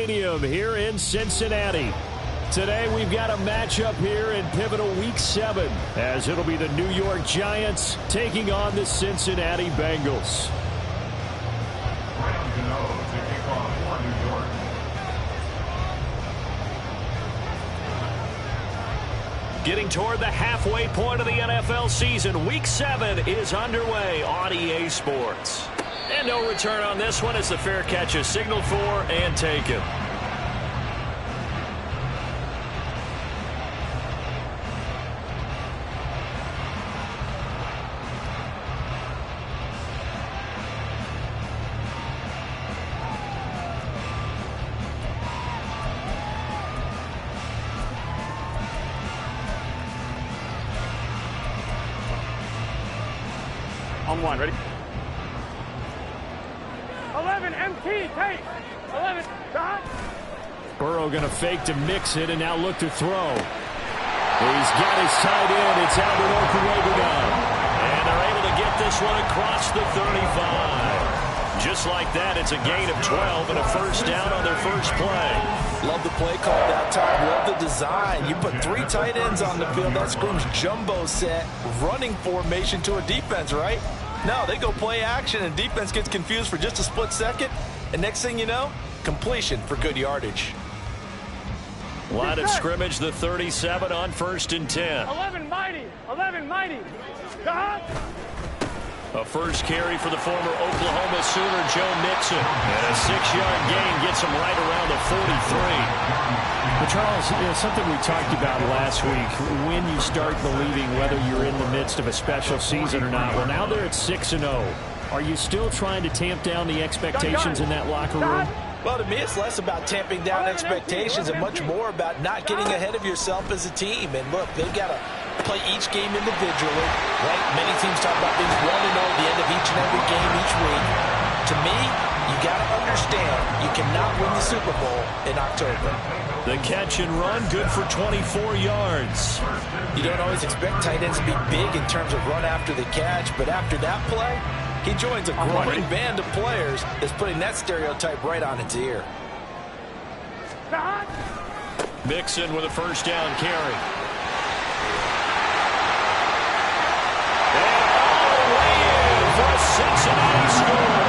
Stadium here in Cincinnati. Today we've got a matchup here in pivotal Week 7, as it'll be the New York Giants taking on the Cincinnati Bengals. Getting toward the halfway point of the NFL season, Week 7 is underway on EA Sports. And no return on this one as the fair catch is signaled for and taken. On one, ready? 11, MT, take. 11, stop. Burrow going to fake to mix it and now look to throw. He's got his tight end. It's Albert Okwuegbunam. And they're able to get this one across the 35. Just like that, it's a gain of 12 and a first down on their first play. Love the play call that time. Love the design. You put 3 tight ends on the field. That screams jumbo set, running formation to a defense, right? No, they go play action, and defense gets confused for just a split second. And next thing you know, completion for good yardage. Line of scrimmage, the 37 on 1st and 10. 11, mighty. 11, mighty. Stop. A first carry for the former Oklahoma Sooner, Joe Mixon. And a 6-yard gain gets him right around the 43. But Charles, something we talked about last week, when you start believing whether you're in the midst of a special season or not. Well, now they're at 6-0. Are you still trying to tamp down the expectations in that locker room? Well, to me, it's less about tamping down expectations and much more about not getting ahead of yourself as a team. And look, they've got to play each game individually, right? Many teams talk about being 1-0 at the end of each and every game each week. To me, you got to understand you cannot win the Super Bowl in October. The catch and run, good for 24 yards. You don't always expect tight ends to be big in terms of run after the catch, but after that play, he joins a growing band of players that's putting that stereotype right on its ear. Mixon with a first down carry. And all the way in for a Cincinnati score.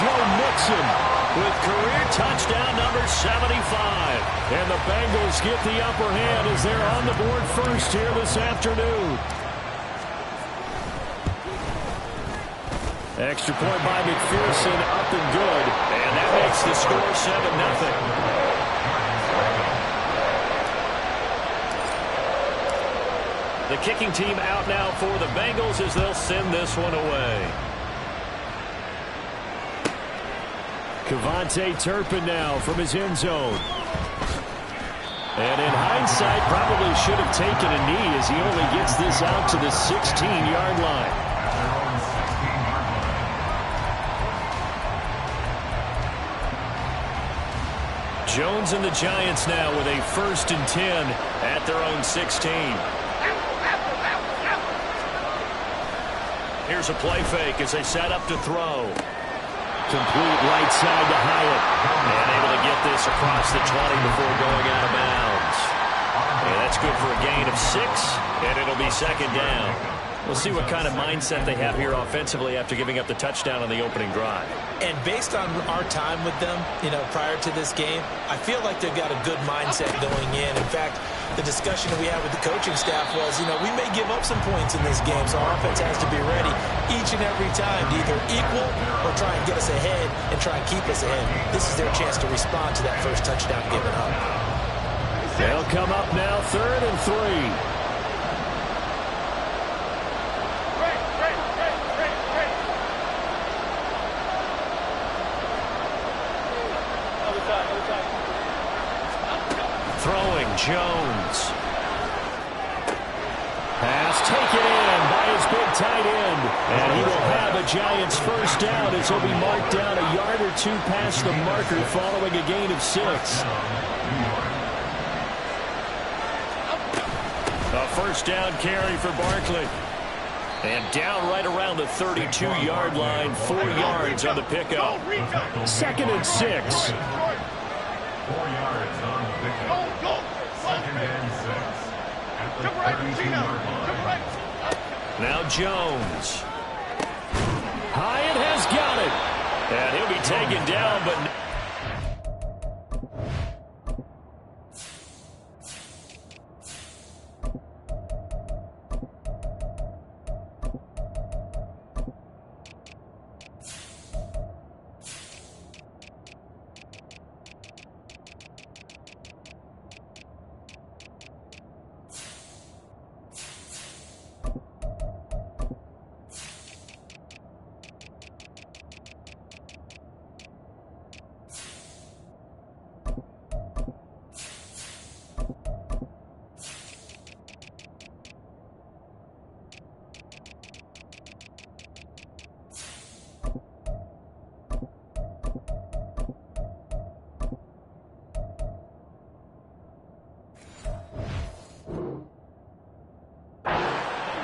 Joe Mixon with career touchdown number 75. And the Bengals get the upper hand as they're on the board first here this afternoon. Extra point by McPherson, up and good. And that makes the score 7-0. The kicking team out now for the Bengals as they'll send this one away. Kevontae Turpin now from his end zone. And in hindsight, probably should have taken a knee as he only gets this out to the 16-yard line. Jones and the Giants now with a 1st and 10 at their own 16. Here's a play fake as they set up to throw. Complete right side to Hyatt. And able to get this across the 20 before going out of bounds. And that's good for a gain of 6, and it'll be 2nd down. We'll see what kind of mindset they have here offensively after giving up the touchdown on the opening drive. And based on our time with them, prior to this game, I feel like they've got a good mindset going in. In fact, the discussion that we had with the coaching staff was, we may give up some points in this game, so our offense has to be ready each and every time to either equal or try and get us ahead and try and keep us ahead. This is their chance to respond to that first touchdown given up. They'll come up now 3rd and 3. Throwing Jones. Pass taken in by his big tight end. And he will have a Giants first down as he'll be marked down a yard or 2 past the marker following a gain of 6. A first down carry for Barkley. And down right around the 32-yard line, 4 yards on the pickup. 2nd and 6. 4 yards on the pickup. Second and 6. At the 32-yard line. Now Jones. Hyatt has got it. And he'll be taken down, but...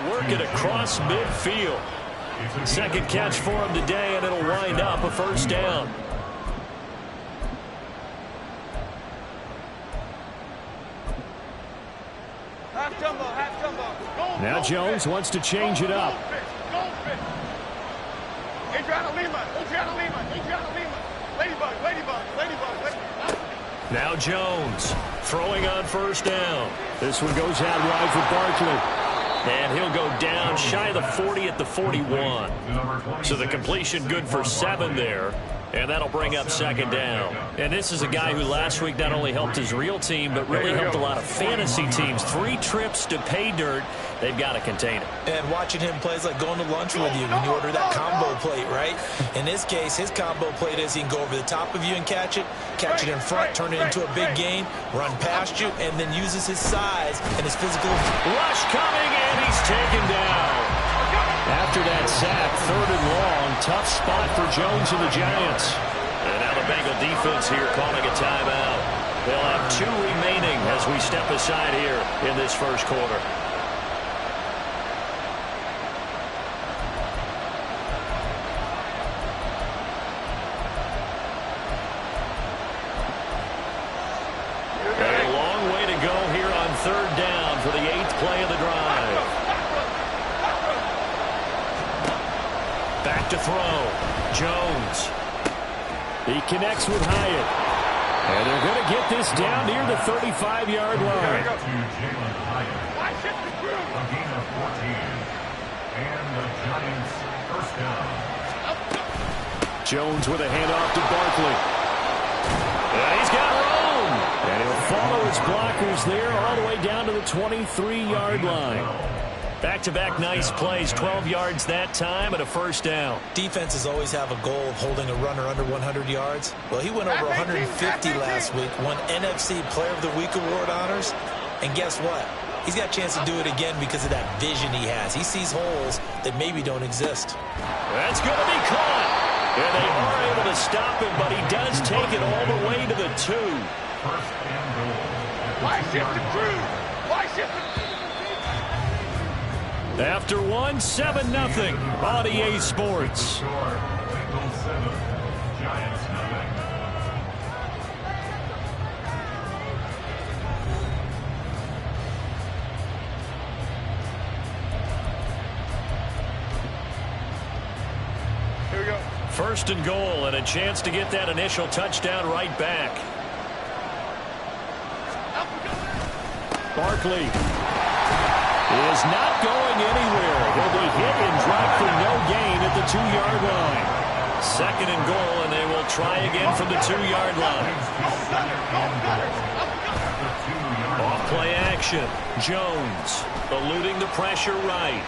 Work it across midfield. Second catch for him today, and it'll wind up a first down. Half jumbo, half jumbo. Now Jones wants to change it up. Adriana Lima. Ladybug. Now Jones throwing on first down. This one goes out wide for Barkley. And he'll go down shy of the 40 at the 41. So the completion good for 7 there. And that'll bring up second down. And this is a guy who last week not only helped his real team, but really helped a lot of fantasy teams. 3 trips to pay dirt. They've got to contain it. And watching him play is like going to lunch with you when you order that combo plate, right? In this case, his combo plate is he can go over the top of you and catch it in front, turn it into a big gain, run past you, and then uses his size and his physical. Rush coming, and he's taken down. After that sack, 3rd and long, tough spot for Jones and the Giants. And now the Bengal defense here calling a timeout. They'll have 2 remaining as we step aside here in this first quarter. A long way to go here on 3rd down for the 8th play of the drive. Back to throw. Jones. He connects with Hyatt. And they're going to get this down near the 35-yard line. To Jalen Hyatt. A gain of 14. And the Giants first down. Jones with a handoff to Barkley. And he's got room. And he'll follow his blockers there all the way down to the 23-yard line. Back-to-back nice plays, 12 yards that time and a first down. Defenses always have a goal of holding a runner under 100 yards. Well, he went over 150 last week, won NFC Player of the Week award honors. And guess what? He's got a chance to do it again because of that vision he has. He sees holes that maybe don't exist. That's going to be caught. And they are able to stop him, but he does take it all the way to the 2. First and goal. Why shift the crew? Why shift the crew? After 1, 7-0 on EA Sports. Score. Bengals 7. Giants 0. Here we go. First and goal, and a chance to get that initial touchdown right back. Barkley is not going anywhere. He'll be hit and dropped for no gain at the 2-yard line. Second and goal, and they will try again from the 2-yard line. Off play action. Jones eluding the pressure right.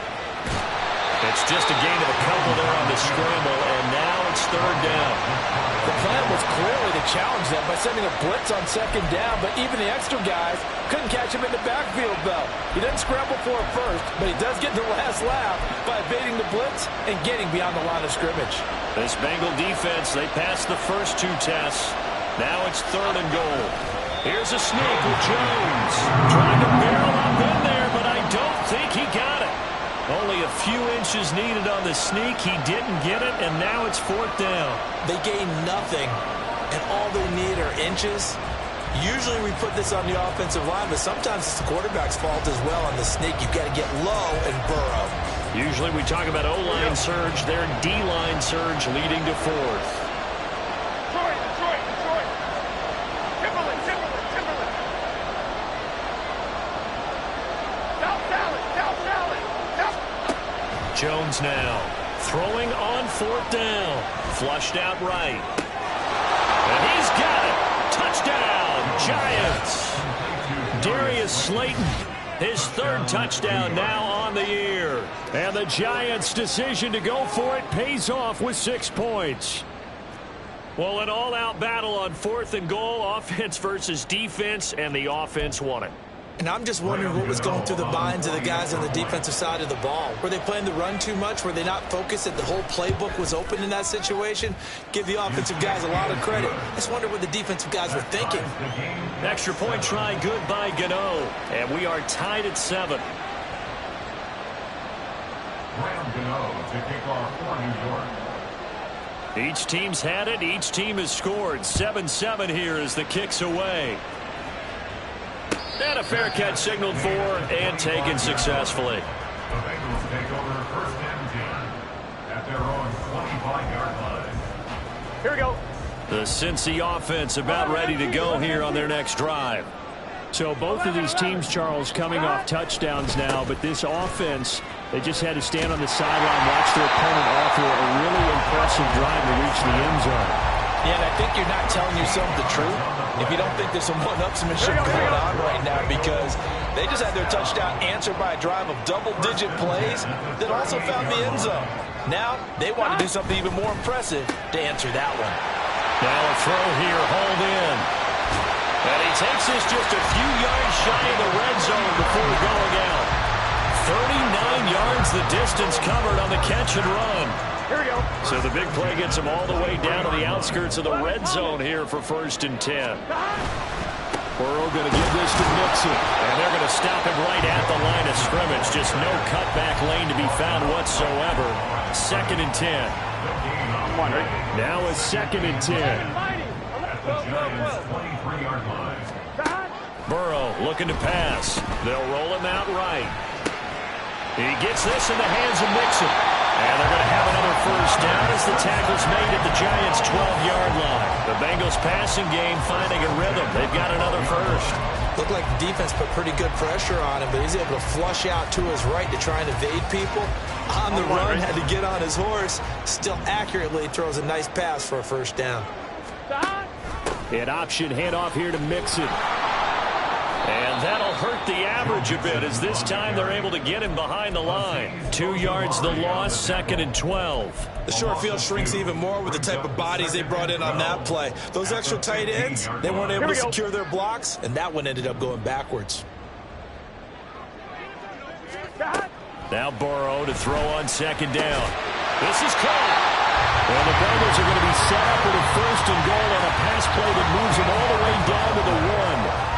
It's just a gain of a couple there on the scramble, and now it's 3rd down. The plan was clearly to challenge them by sending a blitz on 2nd down, but even the extra guys couldn't catch him in the backfield, though. He doesn't scramble for it first, but he does get the last laugh by evading the blitz and getting beyond the line of scrimmage. This Bengal defense, they passed the first 2 tests. Now it's 3rd and goal. Here's a sneak with Jones. Trying to barrel up in there, but I don't think he got it. Only a few inches needed on the sneak. He didn't get it, and now it's 4th down. They gain nothing, and all they need are inches. Usually we put this on the offensive line, but sometimes it's the quarterback's fault as well on the sneak. You've got to get low and burrow. Usually we talk about O-line surge. Their D-line surge leading to fourth. Detroit. Timberland. South salad. Jones now throwing on fourth down. Flushed out right. And he's got it. Touchdown, Giants. Darius Slayton, his third touchdown now on the year. And the Giants' decision to go for it pays off with 6 points. Well, an all-out battle on 4th and goal, offense versus defense, and the offense won it. And I'm just wondering what was going through the minds of the guys on the defensive side of the ball. Were they playing the run too much? Were they not focused that the whole playbook was open in that situation? Give the offensive guys a lot of credit. I just wonder what the defensive guys were thinking. Extra point try good by Gano. And we are tied at 7. Graham Gano to kick off for New York. Each team's had it. Each team has scored. 7-7 here as the kick's away. And a fair catch signaled for and taken successfully. The Bengals take over 1st and 10 at their own 25-yard line. Here we go. The Cincy offense about ready to go here on their next drive. So both of these teams, Charles, coming off touchdowns now, but this offense, they just had to stand on the sideline, watch their opponent offer a really impressive drive to reach the end zone. Yeah, and I think you're not telling yourself the truth if you don't think there's some one-upsmanship going on right now, because they just had their touchdown answered by a drive of double-digit plays that also found the end zone. Now they want to do something even more impressive to answer that one. Now a throw here, hold in. And he takes this just a few yards shy of the red zone before going out. 39 yards the distance covered on the catch and run. Here we go. So the big play gets him all the way down to the outskirts of the red zone here for 1st and 10. Burrow going to give this to Mixon. And they're going to stop him right at the line of scrimmage. Just no cutback lane to be found whatsoever. 2nd and 10. Now a 2nd and 10. At the Giants' 23-yard line. Burrow looking to pass. They'll roll him out right. He gets this in the hands of Mixon. And they're going to have another 1st down as the tackle's made at the Giants' 12-yard line. The Bengals passing game finding a rhythm. They've got another 1st. Looked like the defense put pretty good pressure on him, but he's able to flush out to his right to try and evade people. On the run, had to get on his horse. Still accurately throws a nice pass for a 1st down. An option handoff here to Mixon. And that'll hurt the average a bit as this time they're able to get him behind the line. 2 yards the loss, 2nd and 12. The short field shrinks even more with the type of bodies they brought in on that play. Those extra tight ends, they weren't able to secure their blocks, and that one ended up going backwards. Now Burrow to throw on 2nd down. This is caught. And the Bengals are going to be set up with a 1st and goal on a pass play that moves them all the way down to the 1.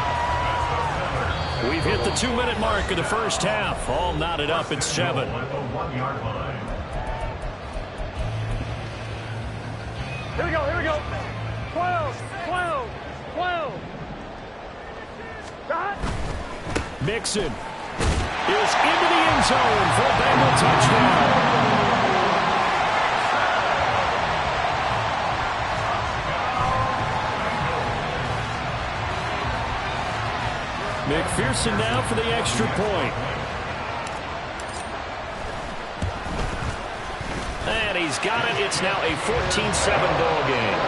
We've hit the 2-minute mark of the 1st half. All knotted up at 7. At the 1-yard line. Here we go. 12. Mixon is into the end zone for a Bengal touchdown. McPherson now for the extra point. And he's got it. It's now a 14-7 ball game.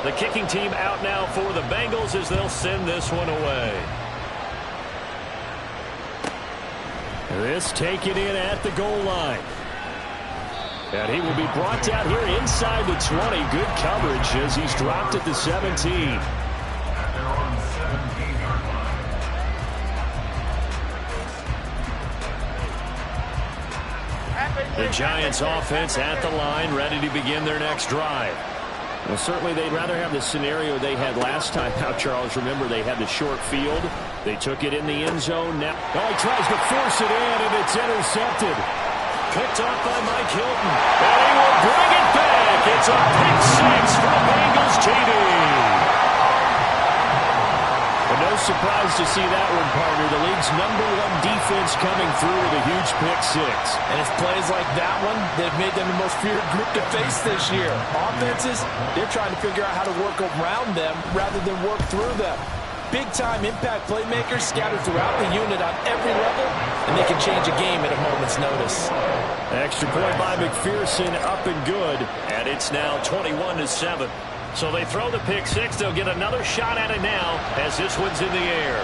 The kicking team out now for the Bengals as they'll send this one away. This taken in at the goal line. And he will be brought down here inside the 20. Good coverage as he's dropped at the 17. The Giants offense at the line, ready to begin their next drive. Well, certainly they'd rather have the scenario they had last time out, Charles. Remember, they had the short field. They took it in the end zone. Now he tries to force it in, and it's intercepted. picked off by Mike Hilton. And he will bring it back. It's a pick six for the Bengals TD. And no surprise to see that one, partner. The league's #1 defense coming through with a huge pick six. And it's plays like that one that have made them the most feared group to face this year. Offenses, they're trying to figure out how to work around them rather than work through them. Big-time impact playmakers scattered throughout the unit on every level, and they can change a game at a moment's notice. Extra point by McPherson, up and good. And it's now 21-7. So they throw the pick six. They'll get another shot at it now as this one's in the air.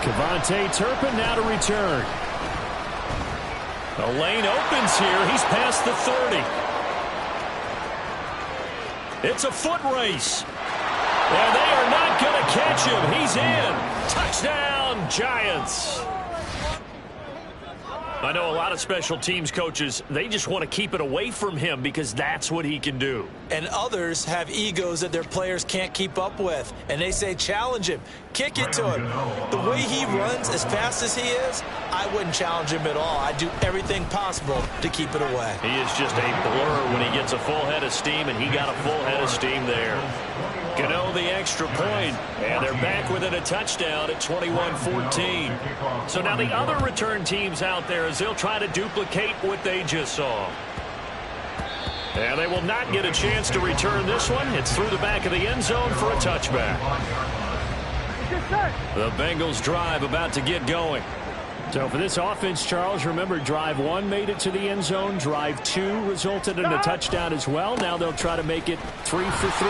Kevontae Turpin now to return. The lane opens here. He's past the 30. It's a foot race. And they are not going to catch him. He's in. Touchdown, Giants. I know a lot of special teams coaches, they just want to keep it away from him because that's what he can do. And others have egos that their players can't keep up with. And they say, challenge him. Kick it to him. The way he runs as fast as he is, I wouldn't challenge him at all. I'd do everything possible to keep it away. He is just a blur when he gets a full head of steam, and he got a full head of steam there. Gano the extra point, and they're back within a touchdown at 21-14. So now the other return teams out there as they'll try to duplicate what they just saw. And they will not get a chance to return this one. It's through the back of the end zone for a touchback. The Bengals drive about to get going. So for this offense, Charles, remember drive 1 made it to the end zone. Drive 2 resulted in a touchdown as well. Now they'll try to make it 3 for 3.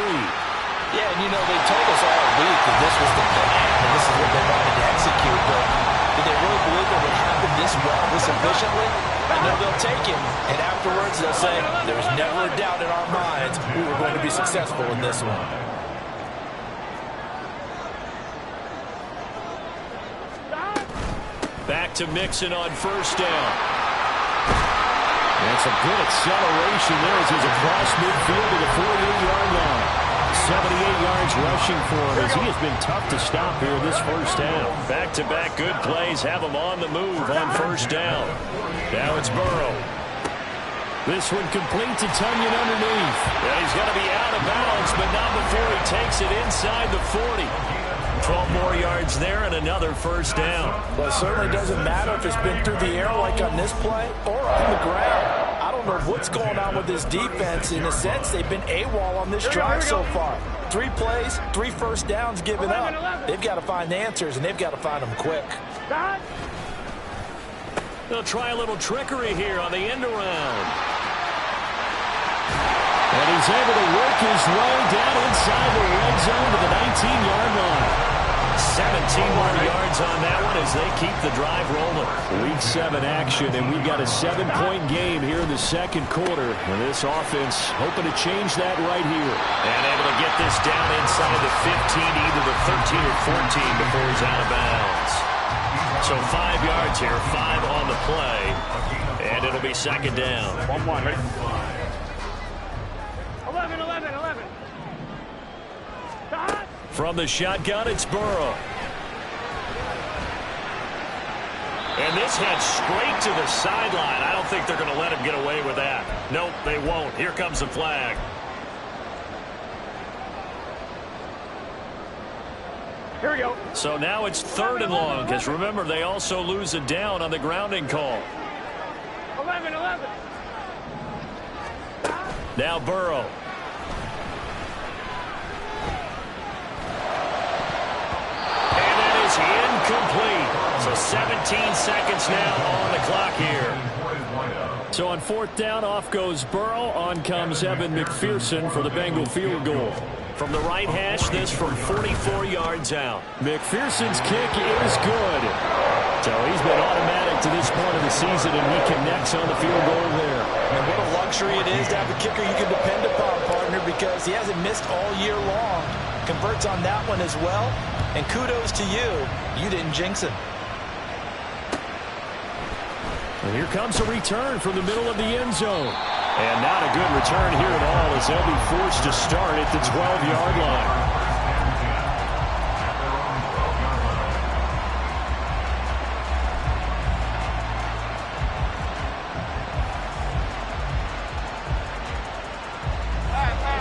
Yeah, and you know, they told us all week that this was the plan and this is what they wanted to execute, but did they really believe it would happen this well, this efficiently? I know they'll take it, and afterwards they'll say, there was never a doubt in our minds we were going to be successful in this one. Back to Mixon on first down. And some good acceleration there as he's across midfield to the 48-yard line. 78 yards rushing for him as he has been tough to stop here this first down. Back-to-back good plays have him on the move on first down. Now it's Burrow. This one complete to Tunyon underneath. And he's going to be out of bounds, but not before he takes it inside the 40. 12 more yards there and another first down. Well, it certainly doesn't matter if it's been through the air like on this play or on the ground. I don't know what's going on with this defense. In a sense, they've been AWOL on this drive so far. 3 plays, 3 first downs given up. They've got to find answers, and they've got to find them quick. They'll try a little trickery here on the end around. And he's able to work his way down inside the red zone to the 19-yard line. 17 more yards on that one as they keep the drive rolling. Week 7 action, and we've got a 7-point game here in the second quarter. And this offense hoping to change that right here. And able to get this down inside the 15, either the 13 or 14 before he's out of bounds. So 5 yards here, 5 on the play. And it'll be second down. 1-1, ready? 11. From the shotgun, it's Burrow. And this heads straight to the sideline. I don't think they're going to let him get away with that. Nope, they won't. Here comes the flag. Here we go. So now it's 3rd and long, because remember, they also lose a down on the grounding call. 11. Now Burrow. Incomplete. So 17 seconds now on the clock here. So on 4th down, off goes Burrow. On comes Evan McPherson for the Bengal field goal. From the right hash, this from 44 yards out. McPherson's kick is good. So he's been automatic to this point of the season, and he connects on the field goal there. And what a luxury it is to have a kicker you can depend upon, partner, because he hasn't missed all year long. Converts on that one as well. And kudos to you. You didn't jinx him. And here comes a return from the middle of the end zone. And not a good return here at all as they'll be forced to start at the 12-yard line.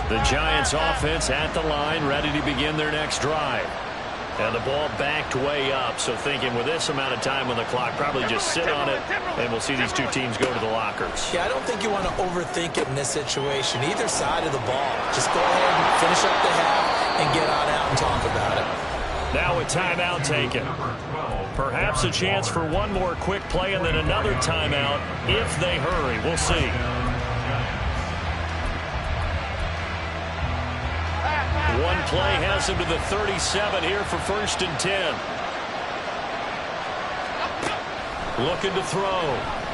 The Giants offense at the line, ready to begin their next drive. And the ball backed way up, so thinking with this amount of time on the clock, probably just sit on it, and we'll see these two teams go to the lockers. Yeah, I don't think you want to overthink it in this situation. Either side of the ball. Just go ahead and finish up the half and get on out and talk about it. Now a timeout taken. Perhaps a chance for one more quick play and then another timeout if they hurry. We'll see. One play has him to the 37 here for 1st and 10. Looking to throw.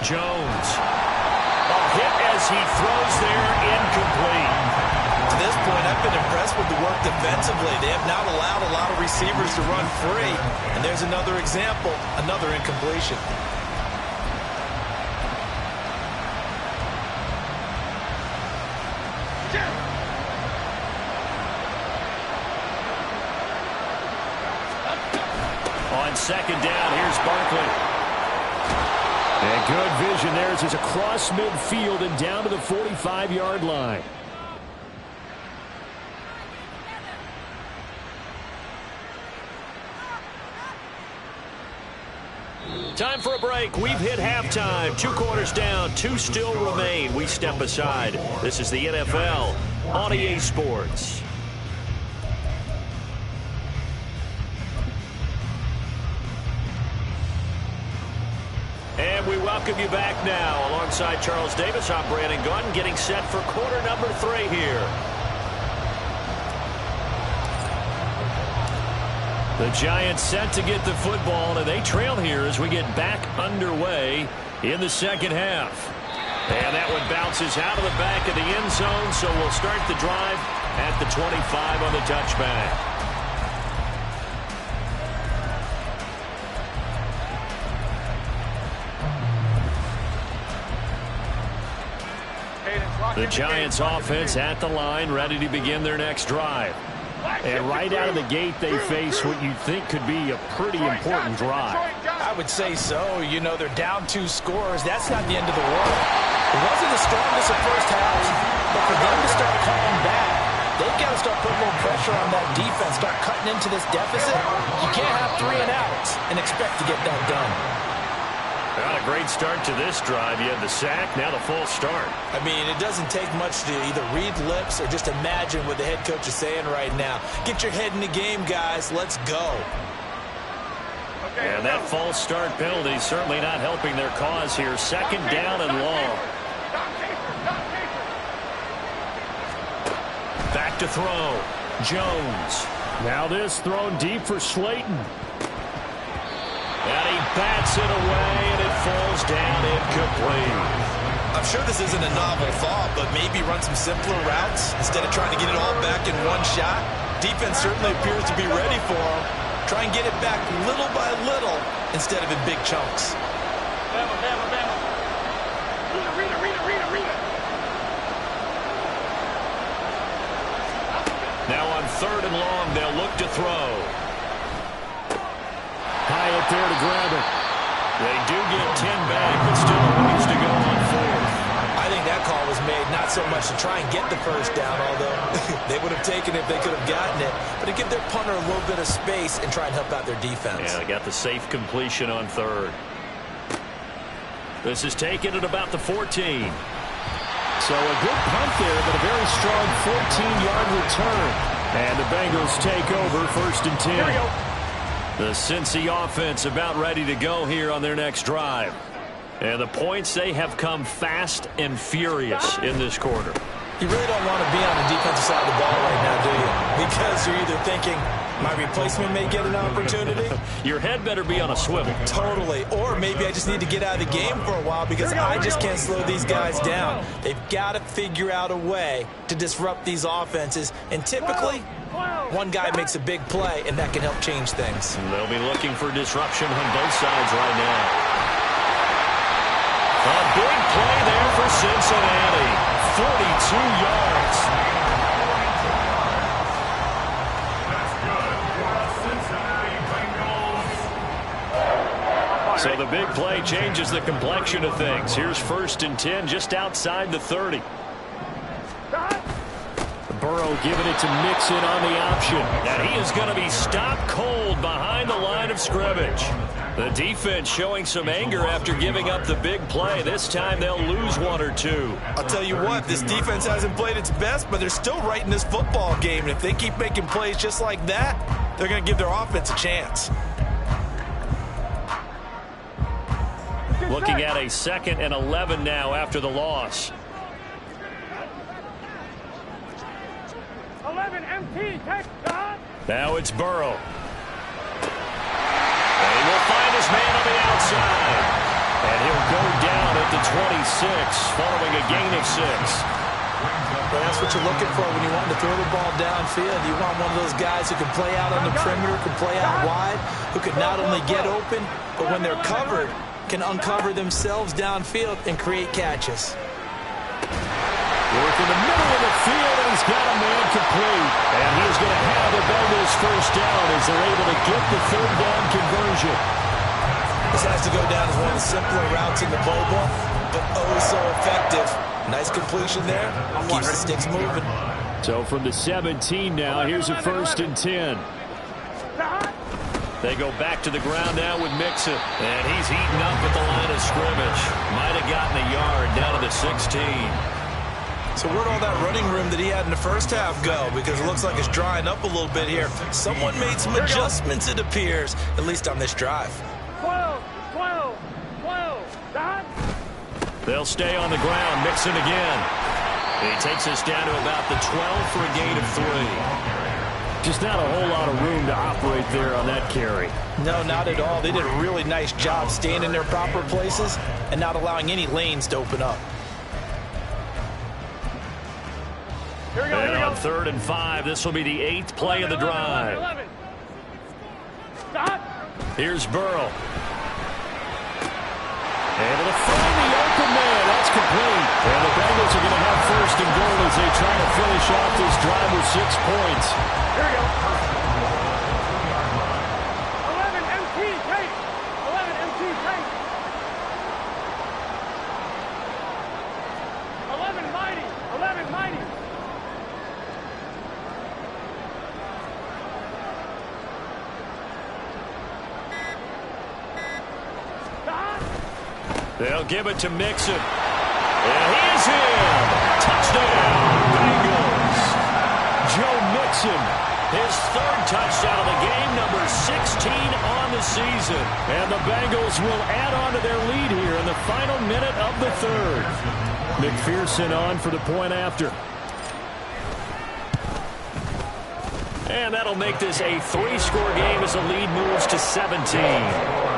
Jones. A hit as he throws there, incomplete. To this point, I've been impressed with the work defensively. They have not allowed a lot of receivers to run free. And there's another example, another incompletion. On 2nd down, here's Barkley. And good vision there as he's across midfield and down to the 45-yard line. Time for a break. We've hit halftime. 2 quarters down, 2 still remain. We step aside. This is the NFL on EA Sports. And we welcome you back now. Alongside Charles Davis, I'm Brandon Gunn, getting set for quarter number 3 here. The Giants set to get the football, and they trail here as we get back underway in the 2nd half. And that one bounces out of the back of the end zone, so we'll start the drive at the 25 on the touchback. The Giants offense at the line, ready to begin their next drive. And right out of the gate, they face what you think could be a pretty important drive. I would say so. You know, they're down 2 scores. That's not the end of the world. It wasn't the strongest of first halves, but for them to start coming back, they've got to start putting a little pressure on that defense, start cutting into this deficit. You can't have 3 and outs and expect to get that done. Well, a great start to this drive. You had the sack, now the full start. I mean, it doesn't take much to either read lips or just imagine what the head coach is saying right now. Get your head in the game, guys. Let's go. And that false start penalty certainly not helping their cause here. 2nd down and long. Back to throw. Jones. Now this thrown deep for Slayton. And he bats it away, and it falls down incomplete. I'm sure this isn't a novel thought, but maybe run some simpler routes instead of trying to get it all back in one shot. Defense certainly appears to be ready for him. Try and get it back little by little instead of in big chunks. Now on 3rd and long, they'll look to throw. High up there to grab it. They do get 10 back, but still a ways to go on 4th. I think that call was made not so much to try and get the first down, although they would have taken it if they could have gotten it, but to give their punter a little bit of space and try and help out their defense. Yeah, they got the safe completion on 3rd. This is taken at about the 14. So a good punt there, but a very strong 14-yard return. And the Bengals take over 1st and 10. Here we go. The Cincy offense about ready to go here on their next drive. And the points, they have come fast and furious in this quarter. You really don't want to be on the defensive side of the ball right now, do you? Because you're either thinking, my replacement may get an opportunity. Your head better be on a swivel. Totally. Or maybe I just need to get out of the game for a while because I just can't slow these guys down. They've got to figure out a way to disrupt these offenses. And typically, one guy makes a big play, and that can help change things. And they'll be looking for disruption on both sides right now. A big play there for Cincinnati. 42 yards. So the big play changes the complexion of things. Here's 1st and 10 just outside the 30. Burrow giving it to Mixon on the option. And he is going to be stopped cold behind the line of scrimmage. The defense showing some anger after giving up the big play. This time they'll lose one or two. I'll tell you what, this defense hasn't played its best, but they're still right in this football game. And if they keep making plays just like that, they're going to give their offense a chance. Looking at a 2nd and 11 now after the loss. 11 MT, take God. Now it's Burrow. And he will find his man on the outside. And he'll go down at the 26 following a gain of 6. Well, that's what you're looking for when you want to throw the ball downfield. You want one of those guys who can play out on the perimeter, can play out wide, who can not only get open, but when they're covered, can uncover themselves downfield and create catches. Work in the middle of the field, and he's got a man complete. And he's going to have the Bengals first down as they're able to get the 3rd down conversion. This has to go down as one of the simpler routes in the bowl, but oh so effective. Nice completion there. Keeps the sticks moving. So from the 17 now, here's a 1st and 10. They go back to the ground now with Mixon. And he's eaten up at the line of scrimmage. Might have gotten a yard down to the 16. So where'd all that running room that he had in the first half go? Because it looks like it's drying up a little bit here. Someone made some adjustments, it appears, at least on this drive. 12, 12, 12, dot. They'll stay on the ground. Mixon again. He takes us down to about the 12 for a gain of 3. Just not a whole lot of room to operate there on that carry. No, not at all. They did a really nice job staying in their proper places and not allowing any lanes to open up. Here we go, And on 3rd and 5, this will be the 8th play of the drive. 11. Stop. Here's Burrow. Able to find the open man. That's complete. And the Bengals are going to have 1st and goal as they try to finish off this drive with 6 points. Here we go. 11 MT, take. 11 MT, take. 11 mighty. 11 mighty. They'll give it to Mixon. And he's in. Touchdown, Bengals. Joe Mixon, his 3rd touchdown of the game, number 16 on the season. And the Bengals will add on to their lead here in the final minute of the 3rd. McPherson on for the point after. And that'll make this a 3-score game as the lead moves to 17.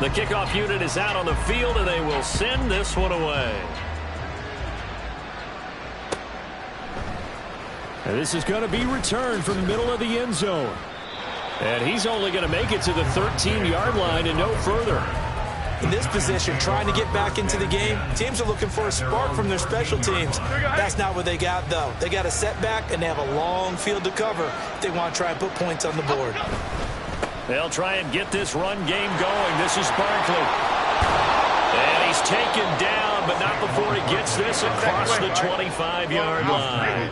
The kickoff unit is out on the field, and they will send this one away. And this is going to be returned from the middle of the end zone. And he's only going to make it to the 13-yard line and no further. In this position, trying to get back into the game, teams are looking for a spark from their special teams. That's not what they got, though. They got a setback, and they have a long field to cover if they want to try and put points on the board. They'll try and get this run game going. This is Barkley. And he's taken down, but not before he gets this across the 25-yard line.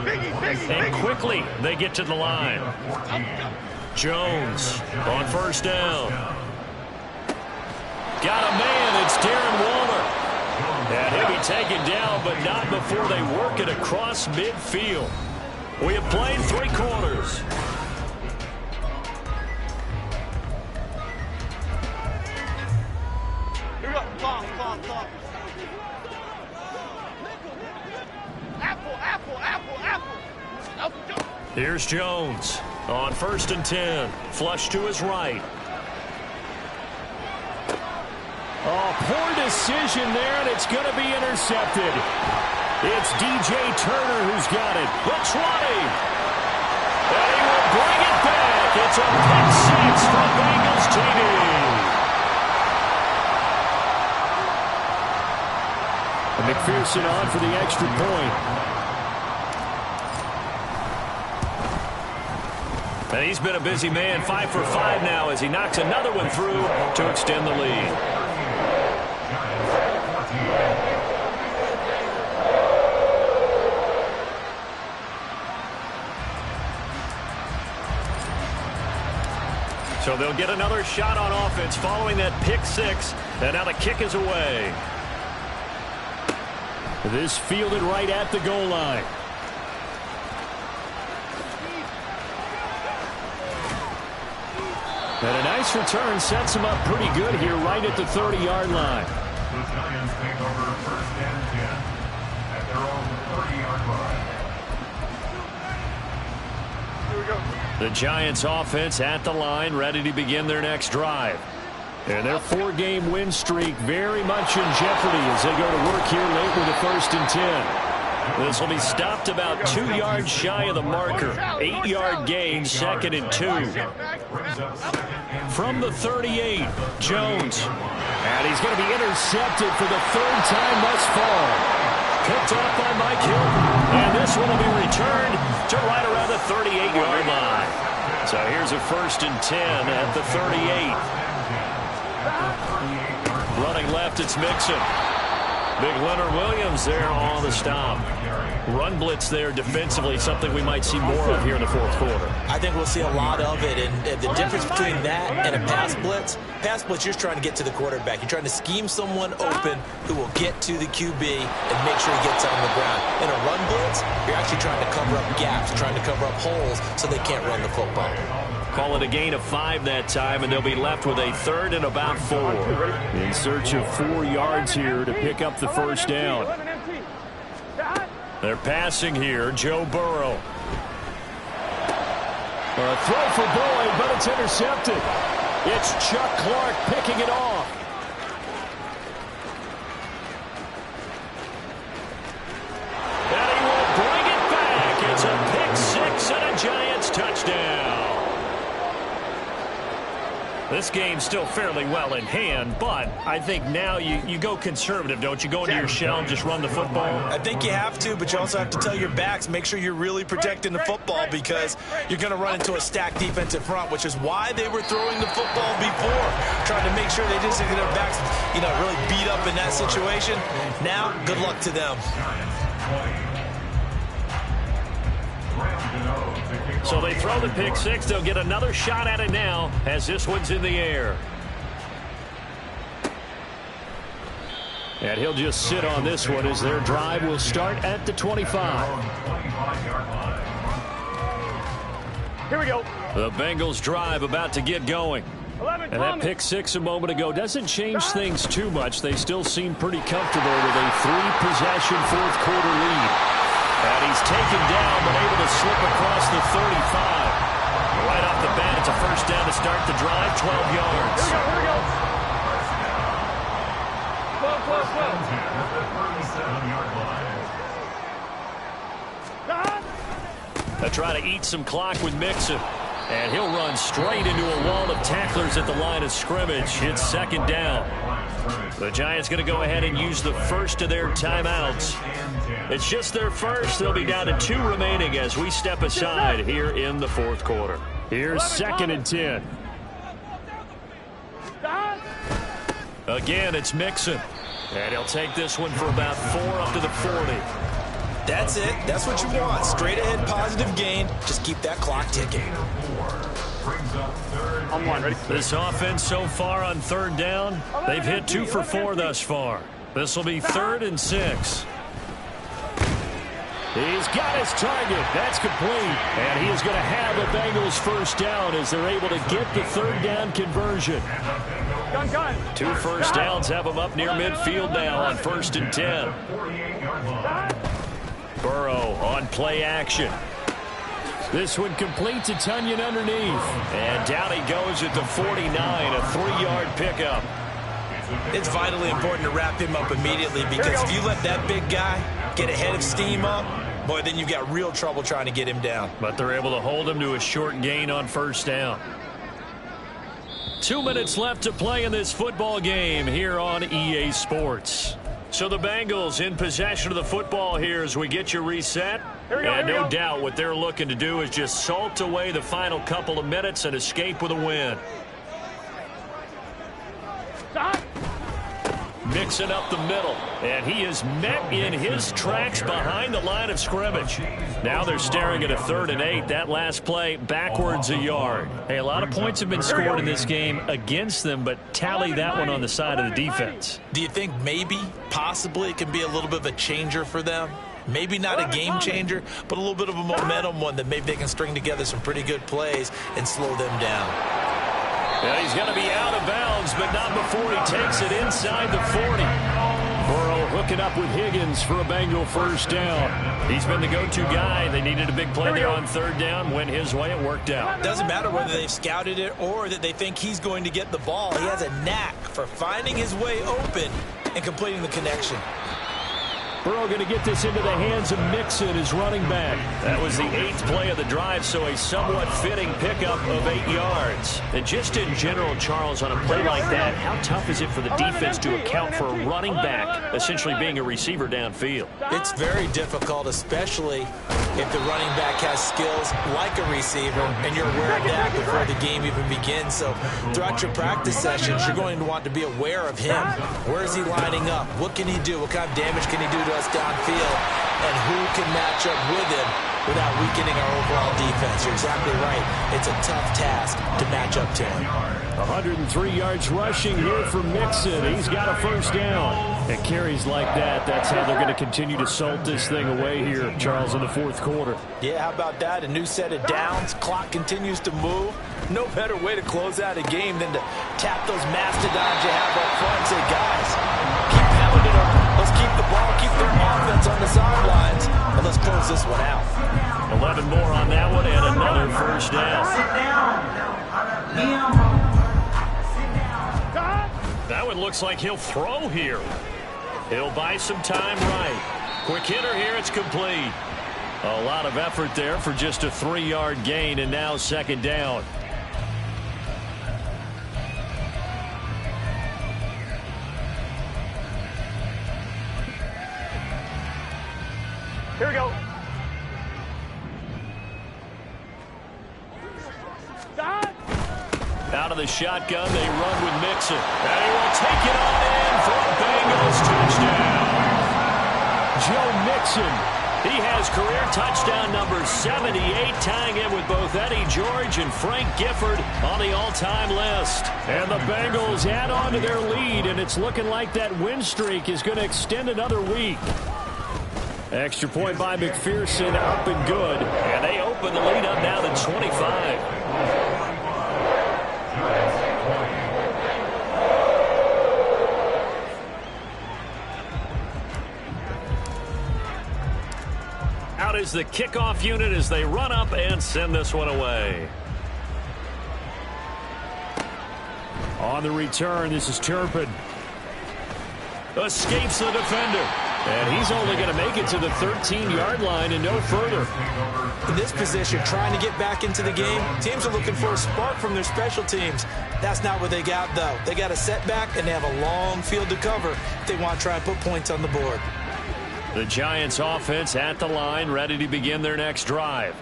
And quickly, they get to the line. Jones on 1st down. Got a man. It's Darren Waller. And he'll be taken down, but not before they work it across midfield. We have played 3 quarters. Here's Jones on 1st and 10. Flush to his right. Oh, poor decision there, and it's going to be intercepted. It's DJ Turner who's got it. The 20. And he will bring it back. It's a pick 6 from Bengals TV. And McPherson on for the extra point. And he's been a busy man, 5 for 5 now as he knocks another one through to extend the lead. So they'll get another shot on offense following that pick six. And now the kick is away. This fielded right at the goal line. And a nice return sets him up pretty good here right at the 30-yard line. The Giants take over 1st and 10 at their own 30-yard line. Here we go. The Giants offense at the line, ready to begin their next drive. And their 4-game win streak very much in jeopardy as they go to work here late with a 1st and 10. This will be stopped about 2 yards shy of the marker. 8-yard gain, 2nd and 2. From the 38, Jones. And he's going to be intercepted for the 3rd time thus far. Picked up by Mike Hilton. And this one will be returned to right around the 38-yard line. So here's a 1st and 10 at the 38. Running left, it's Mixon. Big Leonard Williams there on the stop. Run blitz there defensively, something we might see more of here in the 4th quarter. I think we'll see a lot of it, and the difference between that and a pass blitz, you're trying to get to the quarterback. You're trying to scheme someone open who will get to the QB and make sure he gets on the ground. In a run blitz, you're actually trying to cover up gaps, trying to cover up holes so they can't run the football. Call it a gain of 5 that time, and they'll be left with a 3rd and about 4. In search of 4 yards here to pick up the 1st down. They're passing here, Joe Burrow. A throw for Boyd, but it's intercepted. It's Chuck Clark picking it off. And he will bring it back. It's a pick six and a Giants touchdown. This game's still fairly well in hand, but I think now you go conservative, don't you? Go into your shell and just run the football? I think you have to, but you also have to tell your backs, make sure you're really protecting the football because you're going to run into a stacked defensive front, which is why they were throwing the football before, trying to make sure they just get their backs, really beat up in that situation. Now, good luck to them. So they throw the pick six. They'll get another shot at it now as this one's in the air. And he'll just sit on this one as their drive will start at the 25. Here we go. The Bengals drive about to get going. And that pick six a moment ago doesn't change things too much. They still seem pretty comfortable with a 3-possession 4th quarter lead. And he's taken down, but able to slip across the 35. Right off the bat, it's a 1st down to start the drive, 12 yards. Here we go. Close. They'll try to eat some clock with Mixon. And he'll run straight into a wall of tacklers at the line of scrimmage. It's 2nd down. The Giants going to go ahead and use the first of their timeouts. It's just their first. They'll be down to 2 remaining as we step aside here in the 4th quarter. Here's 2nd and 10. Again, it's Mixon. And he'll take this one for about 4 up to the 40. That's it. That's what you want. Straight ahead, positive gain. Just keep that clock ticking. On one, ready? This offense so far on 3rd down, they've hit 2 for 4 thus far. This will be 3rd and 6. He's got his target. That's complete. And he is going to have a Bengals 1st down as they're able to get the 3rd down conversion. 2 1st downs have them up near midfield now on 1st and 10. Burrow on play action. This one complete to Tunyon underneath. And down he goes at the 49, a 3-yard pickup. It's vitally important to wrap him up immediately because if you let that big guy get ahead of steam up, boy, then you've got real trouble trying to get him down. But they're able to hold him to a short gain on 1st down. 2 minutes left to play in this football game here on EA Sports. So the Bengals in possession of the football here as we get you reset. And no doubt what they're looking to do is just salt away the final couple of minutes and escape with a win. Stop. Mixing up the middle, and he is met in his tracks behind the line of scrimmage. Now they're staring at a 3rd and 8. That last play backwards a yard. Hey, a lot of points have been scored in this game against them, but tally that one on the side of the defense. Do you think maybe, possibly, it can be a little bit of a changer for them? Maybe not a game changer, but a little bit of a momentum one that maybe they can string together some pretty good plays and slow them down. Yeah, he's going to be out of bounds, but not before he takes it inside the 40. Burrow hooking up with Higgins for a Bengal first down. He's been the go-to guy. They needed a big play there on 3rd down. Went his way. It worked out. Doesn't matter whether they've scouted it or that they think he's going to get the ball. He has a knack for finding his way open and completing the connection. Burrow going to get this into the hands of Mixon, his running back. That was the 8th play of the drive, so a somewhat fitting pickup of 8 yards. And just in general, Charles, on a play like that, how tough is it for the defense to account for a running back essentially being a receiver downfield? It's very difficult, especially if the running back has skills like a receiver, and you're aware of that before the game even begins. So throughout your practice sessions, you're going to want to be aware of him. Where is he lining up? What can he do? What kind of damage can he do to us downfield? And who can match up with him without weakening our overall defense? You're exactly right. It's a tough task to match up to him. 103 yards rushing here for Mixon. He's got a first down. And carries like that, that's how they're going to continue to salt this thing away here, Charles, in the 4th quarter. Yeah, how about that? A new set of downs. Clock continues to move. No better way to close out a game than to tap those mastodons you have up front and say, guys, keep pounding them. Let's keep the ball, keep their offense on the sidelines, and let's close this one out. 11 more on that one and another first down. That one looks like he'll throw here. He'll buy some time right. Quick hitter here, it's complete. A lot of effort there for just a 3-yard gain, and now 2nd down. Here we go. Stop. Out of the shotgun, they run with Mixon. And he will take it on in for a Bengals touchdown. Joe Mixon, he has career touchdown number 78, tying in with both Eddie George and Frank Gifford on the all-time list. And the Bengals add on to their lead, and it's looking like that win streak is going to extend another week. Extra point by McPherson, up and good. And they open the lead up now to 25. Out is the kickoff unit as they run up and send this one away. On the return, this is Turpin. Escapes the defender. And he's only going to make it to the 13-yard line and no further. In this position, trying to get back into the game, teams are looking for a spark from their special teams. That's not what they got, though. They got a setback, and they have a long field to cover if they want to try and put points on the board. The Giants offense at the line, ready to begin their next drive.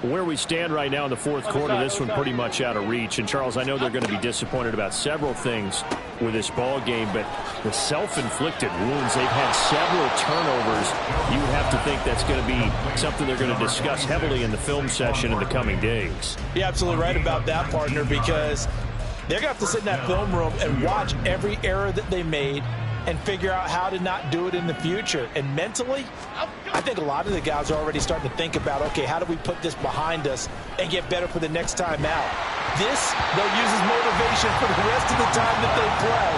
Where we stand right now in the 4th quarter, this one pretty much out of reach. And, Charles, I know they're going to be disappointed about several things with this ball game, but the self-inflicted wounds, they've had several turnovers. You would have to think that's going to be something they're going to discuss heavily in the film session in the coming days. You're absolutely right about that, partner, because they're going to have to sit in that film room and watch every error that they made and figure out how to not do it in the future. And mentally, I think a lot of the guys are already starting to think about, okay, how do we put this behind us and get better for the next time out? This, they'll use as motivation for the rest of the time that they play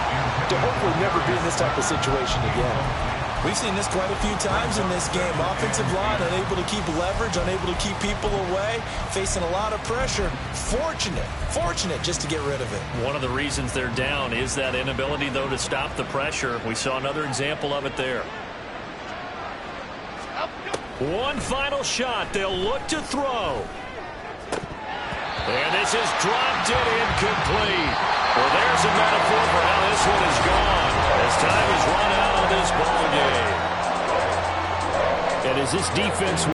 to hopefully never be in this type of situation again. We've seen this quite a few times in this game. Offensive line unable to keep leverage, unable to keep people away, facing a lot of pressure. Fortunate just to get rid of it. One of the reasons they're down is that inability, though, to stop the pressure. We saw another example of it there. One final shot. They'll look to throw. And this is dropped it incomplete. Well, there's a metaphor for how this one is gone as time is run out on this ball game. And as this defense